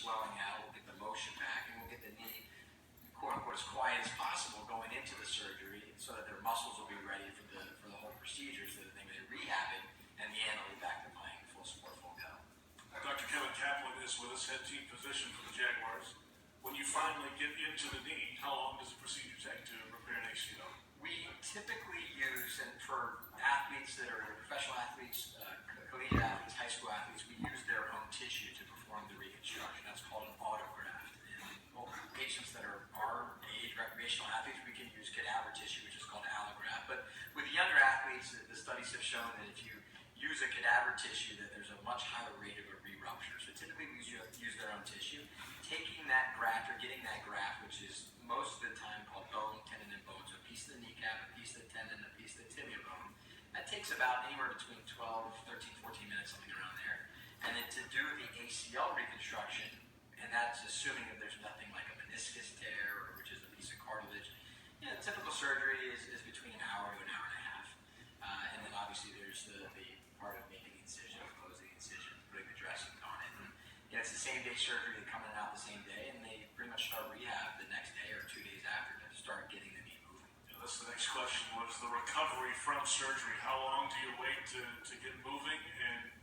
swelling out, we'll get the motion back, and we'll get the knee, quote unquote, as quiet as possible going into the surgery so that their muscles will be ready for the whole procedure so that they may rehab it and the end will be back to playing full sport, full go. Dr. Kevin Kaplan is with us, head team physician for the Jaguars. When you finally get into the knee, how long does the procedure take to repair an ACL? We typically use, and for athletes that are professional athletes, collegiate athletes, high school athletes, we use their own tissue to perform the reconstruction. That's called an autograft. And patients that are our age, recreational athletes, we can use cadaver tissue, which is called allograft. But with the younger athletes, the studies have shown that if you use a cadaver tissue, that there's a much higher rate of a re-rupture. So typically we use their own tissue. Taking that graft or getting that graft, which is most of the time called bone, tendon, and bone, so a piece of the kneecap, a piece of the tendon, a piece of the tibia bone, that takes about anywhere between 12, 13, 14 minutes, something around there. And then to do the ACL reconstruction, and that's assuming that there's nothing like a meniscus tear, or which is a piece of cartilage, you know, the typical surgery is between an hour to an hour and a half. And then obviously there's the part of making the incision, closing the incision, putting the dressing on it. And you know, it's the same day surgery, they come in and out the same day, and they pretty much start rehab the next day or 2 days after to start getting the knee moving. Yeah, that's the next question, was the recovery from surgery. How long do you wait to get moving, and